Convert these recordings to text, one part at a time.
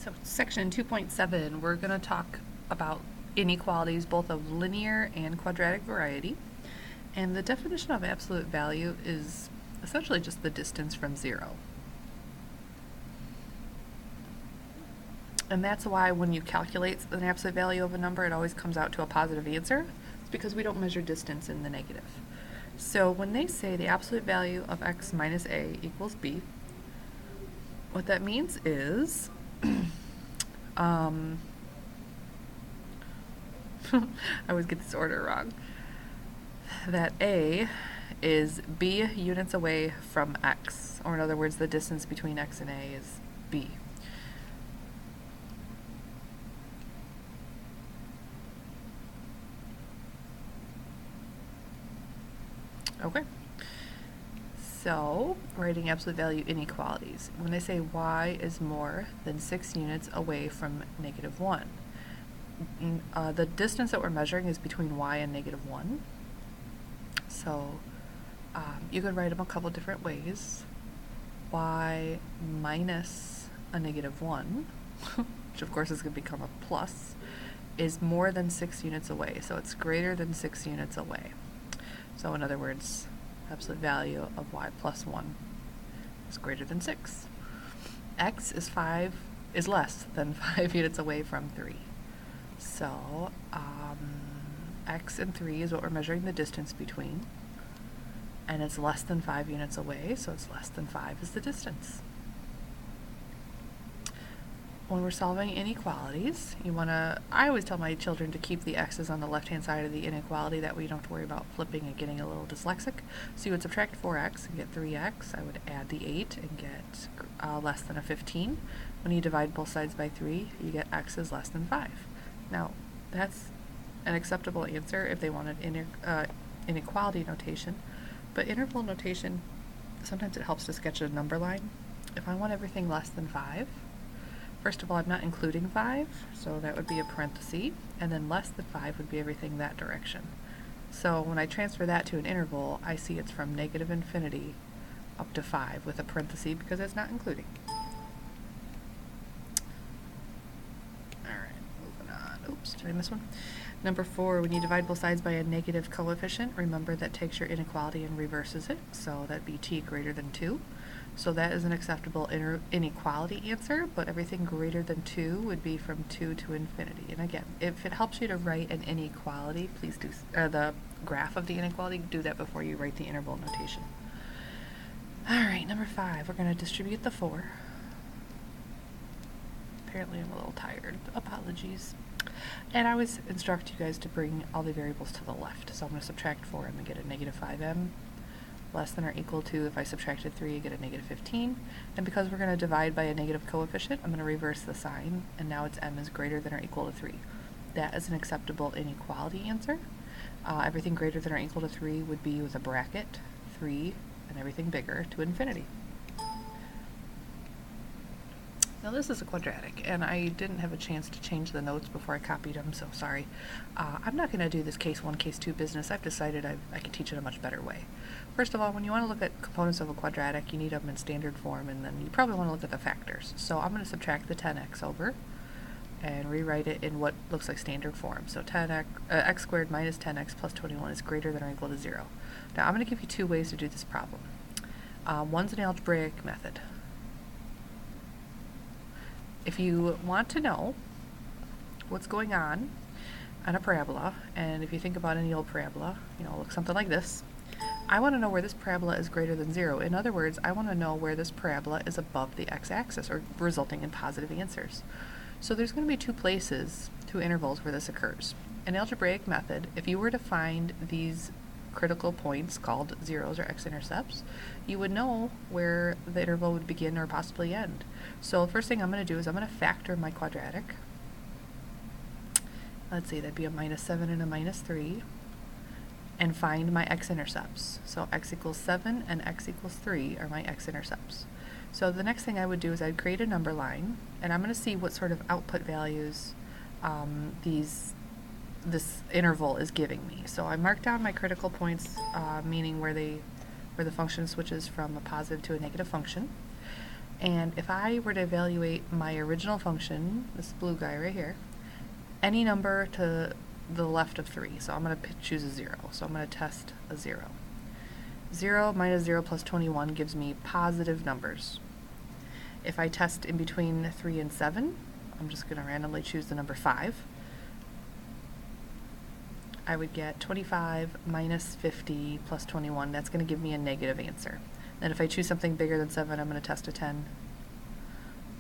So section 2.7, we're going to talk about inequalities both of linear and quadratic variety. And the definition of absolute value is essentially just the distance from zero. And that's why when you calculate an absolute value of a number, it always comes out to a positive answer. It's because we don't measure distance in the negative. So when they say the absolute value of x minus a equals b, what that means is I always get this order wrong. That a is b units away from x, or in other words, the distance between x and a is b. Okay. So, writing absolute value inequalities. When they say y is more than 6 units away from negative 1, the distance that we're measuring is between y and negative 1. So, you could write them a couple different ways. Y minus a negative 1, which of course is going to become a plus, is more than 6 units away. So it's greater than 6 units away. So in other words, absolute value of y plus 1 is greater than 6. X is less than 5 units away from 3. So x and 3 is what we're measuring the distance between. And it's less than 5 units away, so it's less than 5 is the distance. When we're solving inequalities, I always tell my children to keep the x's on the left-hand side of the inequality, that way you don't have to worry about flipping and getting a little dyslexic. So you would subtract 4x and get 3x. I would add the 8 and get less than a 15. When you divide both sides by 3, you get x is less than 5. Now, that's an acceptable answer if they wanted inequality notation. But interval notation, sometimes it helps to sketch a number line. If I want everything less than 5, first of all, I'm not including 5, so that would be a parenthesis, and then less than 5 would be everything that direction. So when I transfer that to an interval, I see it's from negative infinity up to 5 with a parenthesis because it's not including. Alright, moving on. Oops, did I miss one? Number 4, when you divide both sides by a negative coefficient, remember that takes your inequality and reverses it, so that'd be t greater than 2. So that is an acceptable inequality answer, but everything greater than 2 would be from 2 to infinity. And again, if it helps you to write an inequality, please do, the graph of the inequality, do that before you write the interval notation. Alright, number 5, we're going to distribute the 4. Apparently I'm a little tired. Apologies. And I always instruct you guys to bring all the variables to the left. So I'm going to subtract 4 and get a negative 5m. Less than or equal to, if I subtracted 3, I get a negative 15. And because we're going to divide by a negative coefficient, I'm going to reverse the sign, and now it's m is greater than or equal to 3. That is an acceptable inequality answer. Everything greater than or equal to 3 would be with a bracket, 3, and everything bigger to infinity. Now this is a quadratic, and I didn't have a chance to change the notes before I copied them, so sorry. I'm not going to do this case 1, case 2 business. I've decided I can teach it a much better way. First of all, when you want to look at components of a quadratic, you need them in standard form, and then you probably want to look at the factors. So I'm going to subtract the 10x over and rewrite it in what looks like standard form. So x squared minus 10x plus 21 is greater than or equal to 0. Now I'm going to give you 2 ways to do this problem. One's an algebraic method. If you want to know what's going on a parabola, and if you think about any old parabola, it looks something like this. I want to know where this parabola is greater than 0. In other words, I want to know where this parabola is above the x-axis, or resulting in positive answers. So there's going to be 2 places, 2 intervals where this occurs. An algebraic method, if you were to find these critical points called zeros or x-intercepts, you would know where the interval would begin or possibly end. So the first thing I'm going to do is I'm going to factor my quadratic. Let's see, that'd be a minus 7 and a minus 3, and find my x-intercepts. So x equals 7 and x equals 3 are my x-intercepts. So the next thing I would do is I'd create a number line, and I'm going to see what sort of output values this interval is giving me. So I mark down my critical points, meaning where the function switches from a positive to a negative function. And if I were to evaluate my original function, this blue guy right here, any number to the left of 3, so I'm going to choose a 0, so I'm going to test a 0. 0 minus 0 plus 21 gives me positive numbers. If I test in between 3 and 7, I'm just going to randomly choose the number 5. I would get 25 minus 50 plus 21. That's going to give me a negative answer. Then if I choose something bigger than 7, I'm going to test a 10.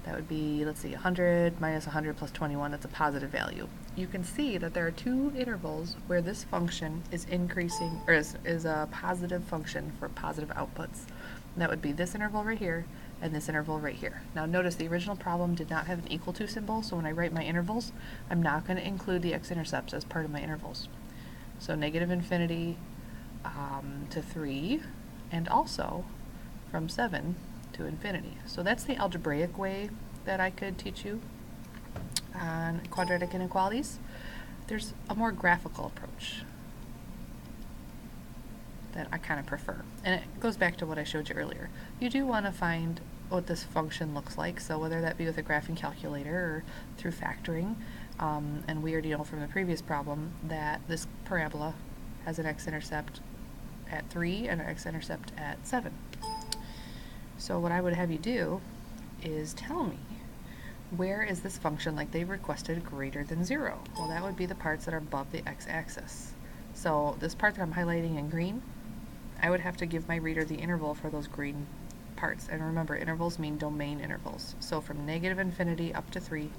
That would be, let's see, 100 minus 100 plus 21. That's a positive value. You can see that there are 2 intervals where this function is increasing, or is a positive function for positive outputs. And that would be this interval right here and this interval right here. Now notice the original problem did not have an equal to symbol, so when I write my intervals, I'm not going to include the x-intercepts as part of my intervals. So negative infinity to 3, and also from 7 to infinity. So that's the algebraic way that I could teach you on quadratic inequalities. There's a more graphical approach that I kind of prefer. And it goes back to what I showed you earlier. You do want to find what this function looks like, so whether that be with a graphing calculator or through factoring, and we already know from the previous problem that this parabola has an x-intercept at 3 and an x-intercept at 7. So what I would have you do is tell me, where is this function like they requested greater than 0? Well, that would be the parts that are above the x-axis. So this part that I'm highlighting in green, I would have to give my reader the interval for those green parts. And remember, intervals mean domain intervals. So from negative infinity up to 3,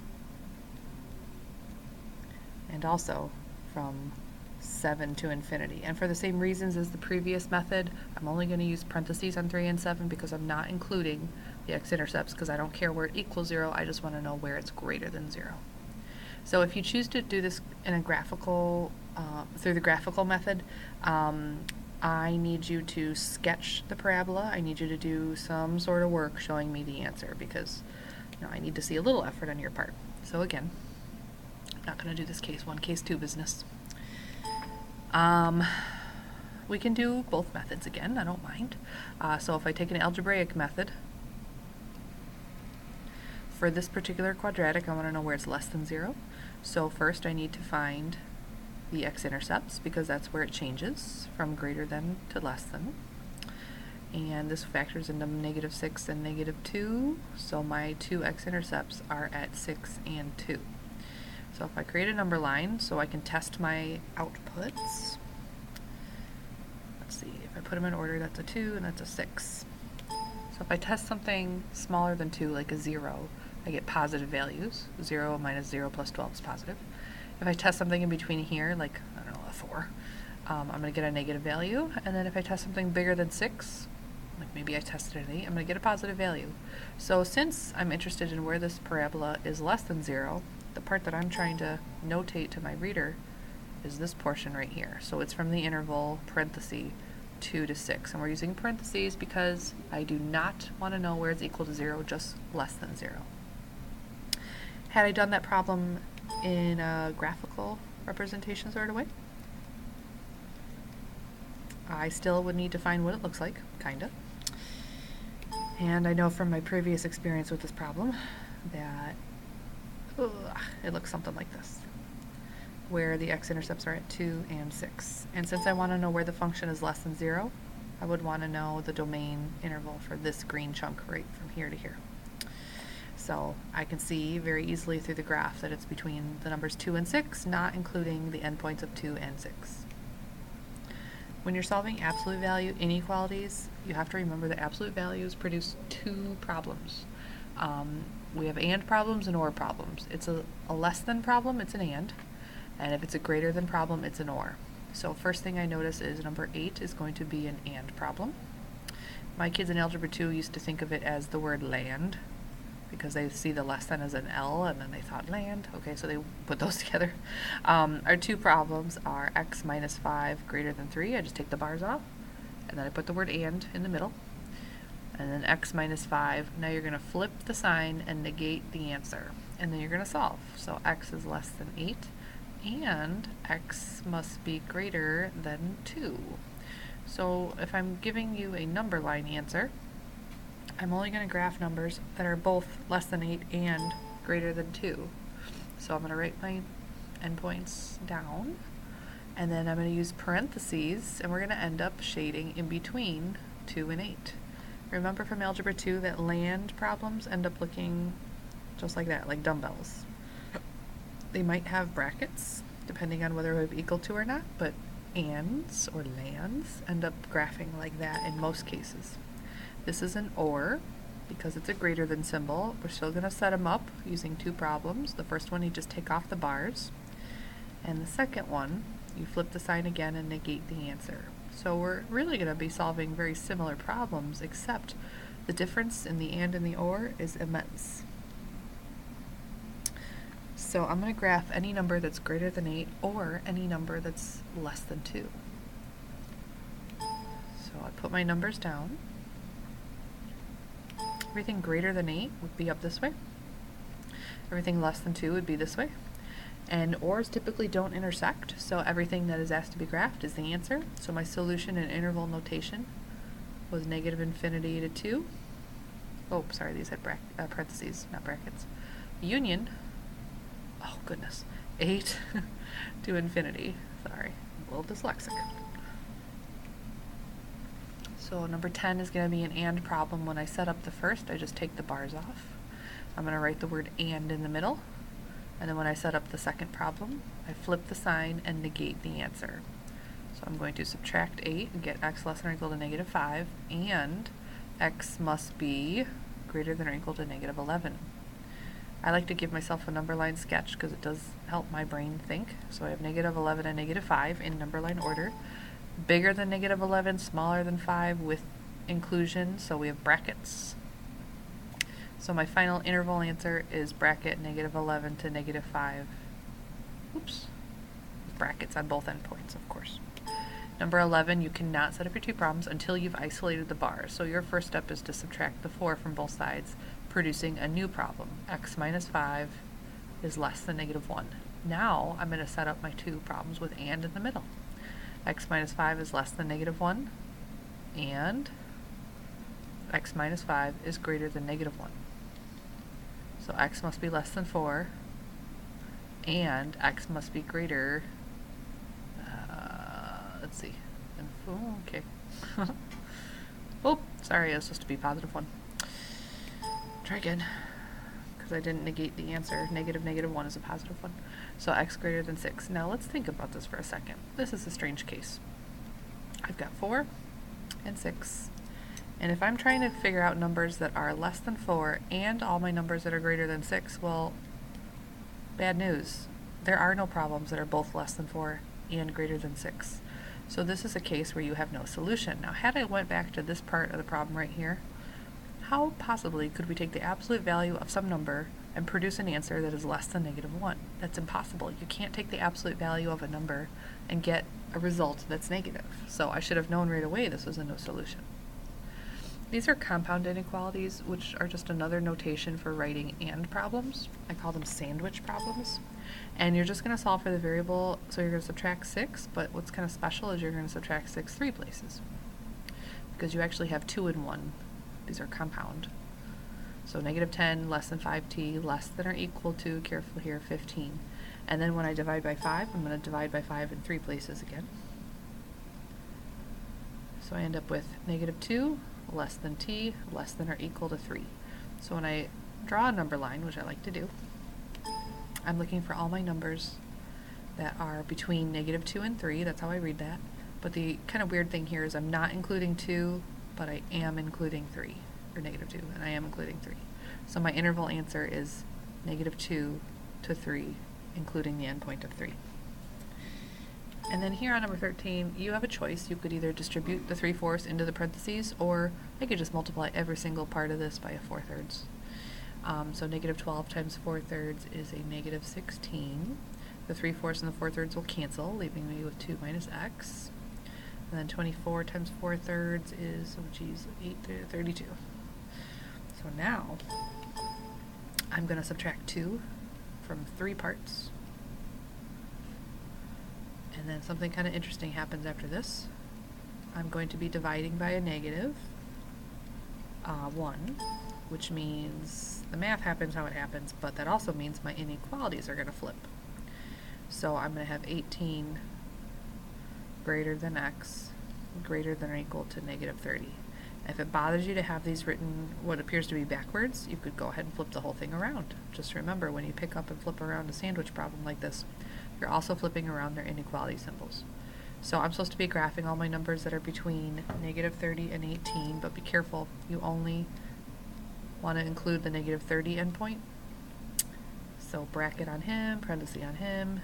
and also from 7 to infinity. And for the same reasons as the previous method, I'm only going to use parentheses on 3 and 7 because I'm not including the x-intercepts because I don't care where it equals 0, I just want to know where it's greater than 0. So if you choose to do this in a graphical, through the graphical method, I need you to sketch the parabola. I need you to do some sort of work showing me the answer because I need to see a little effort on your part. So again, I'm not going to do this case 1, case 2 business. We can do both methods again, I don't mind. So if I take an algebraic method, for this particular quadratic, I want to know where it's less than 0. So first I need to find the x-intercepts because that's where it changes from greater than to less than. And this factors into negative 6 and negative 2, so my 2 x-intercepts are at 6 and 2. So if I create a number line so I can test my outputs, let's see, if I put them in order, that's a 2 and that's a 6. So if I test something smaller than 2, like a 0, I get positive values. 0 minus 0 plus 12 is positive. If I test something in between here, like, I don't know, a 4, I'm going to get a negative value. And then if I test something bigger than 6, like maybe I tested an 8, I'm going to get a positive value. So since I'm interested in where this parabola is less than 0, the part that I'm trying to notate to my reader is this portion right here. So it's from the interval parenthesis 2 to 6. And we're using parentheses because I do not want to know where it's equal to 0, just less than 0. Had I done that problem in a graphical representation sort of way, I still would need to find what it looks like, kinda. And I know from my previous experience with this problem that it looks something like this, where the x-intercepts are at 2 and 6. And since I want to know where the function is less than 0, I would want to know the domain interval for this green chunk right from here to here. So I can see very easily through the graph that it's between the numbers 2 and 6, not including the endpoints of 2 and 6. When you're solving absolute value inequalities, you have to remember that absolute values produce 2 problems. We have AND problems and OR problems. It's a less than problem, it's an AND. And if it's a greater than problem, it's an OR. So first thing I notice is number 8 is going to be an AND problem. My kids in Algebra 2 used to think of it as the word land, because they see the less than as an L, and then they thought land. Okay, so they put those together. Our 2 problems are x minus 5 greater than 3. I just take the bars off, and then I put the word and in the middle. And then x minus 5. Now you're going to flip the sign and negate the answer. And then you're going to solve. So x is less than 8, and x must be greater than 2. So if I'm giving you a number line answer, I'm only going to graph numbers that are both less than 8 and greater than 2. So I'm going to write my endpoints down, and then I'm going to use parentheses, and we're going to end up shading in between 2 and 8. Remember from Algebra 2 that land problems end up looking just like that, like dumbbells. They might have brackets, depending on whether we have equal to or not, but ands or lands end up graphing like that in most cases. This is an or, because it's a greater than symbol. We're still going to set them up using 2 problems. The first one, you just take off the bars. And the second one, you flip the sign again and negate the answer. So we're really going to be solving very similar problems, except the difference in the and the or is immense. So I'm going to graph any number that's greater than 8 or any number that's less than 2. So I put my numbers down. Everything greater than 8 would be up this way. Everything less than 2 would be this way. And ors typically don't intersect, so everything that is asked to be graphed is the answer. So my solution in interval notation was negative infinity to 2. Oh, sorry, these had parentheses, not brackets. Union, oh goodness, 8 to infinity. Sorry, I'm a little dyslexic. So number 10 is going to be an and problem. When I set up the first, I just take the bars off. I'm going to write the word and in the middle. And then when I set up the second problem, I flip the sign and negate the answer. So I'm going to subtract 8 and get x less than or equal to negative 5, and x must be greater than or equal to negative 11. I like to give myself a number line sketch because it does help my brain think. So I have negative 11 and negative 5 in number line order. Bigger than negative 11, smaller than 5 with inclusion, so we have brackets. So my final interval answer is bracket negative 11 to negative 5. Oops. With brackets on both endpoints, of course. Number 11, you cannot set up your 2 problems until you've isolated the bars. So your first step is to subtract the 4 from both sides, producing a new problem. X minus 5 is less than negative 1. Now I'm going to set up my 2 problems with and in the middle. X minus 5 is less than negative 1, and x minus 5 is greater than negative 1. So x must be less than 4, and x must be greater, let's see, okay. Oh, sorry, it was supposed to be positive 1. Try again, because I didn't negate the answer. Negative 1 is a positive 1. So x greater than 6. Now let's think about this for a second. This is a strange case. I've got 4 and 6. And if I'm trying to figure out numbers that are less than 4 and all my numbers that are greater than 6, well, bad news. There are no problems that are both less than 4 and greater than 6. So this is a case where you have no solution. Now, had I went back to this part of the problem right here, how possibly could we take the absolute value of some number and produce an answer that is less than negative 1? That's impossible. You can't take the absolute value of a number and get a result that's negative. So I should have known right away this was a no solution. These are compound inequalities, which are just another notation for writing and problems. I call them sandwich problems. And you're just going to solve for the variable, so you're going to subtract 6, but what's kind of special is you're going to subtract 6 3 places, because you actually have 2 and 1. These are compound. So negative 10 less than 5t less than or equal to, careful here, 15. And then when I divide by 5, I'm going to divide by 5 in 3 places again. So I end up with negative 2 less than t less than or equal to 3. So when I draw a number line, which I like to do, I'm looking for all my numbers that are between negative 2 and 3. That's how I read that. But the kind of weird thing here is I'm not including 2, but I am including 3, or negative 2, and I am including 3. So my interval answer is negative 2 to 3, including the endpoint of 3. And then here on number 13, you have a choice. You could either distribute the 3/4 into the parentheses, or I could just multiply every single part of this by a 4/3. So negative 12 times 4/3 is a negative 16. The 3/4 and the 4/3 will cancel, leaving me with 2 minus x. And then 24 times 4/3 is, 32. So now, I'm going to subtract 2 from 3 parts. And then something kind of interesting happens after this. I'm going to be dividing by a negative. 1, which means the math happens how it happens, but that also means my inequalities are going to flip. So I'm going to have 18 greater than x greater than or equal to negative 30. If it bothers you to have these written what appears to be backwards, you could go ahead and flip the whole thing around. Just remember, when you pick up and flip around a sandwich problem like this, you're also flipping around their inequality symbols. So I'm supposed to be graphing all my numbers that are between negative 30 and 18, but be careful, you only want to include the negative 30 endpoint. So bracket on him, parenthesis on him,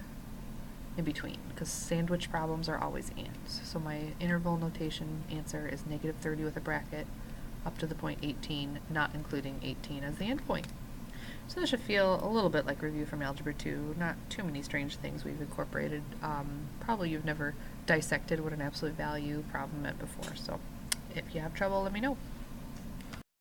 in between, because sandwich problems are always ands. So my interval notation answer is negative 30 with a bracket up to the point 18, not including 18 as the endpoint. So this should feel a little bit like review from Algebra 2, not too many strange things we've incorporated. Probably you've never dissected what an absolute value problem meant before, so if you have trouble, let me know.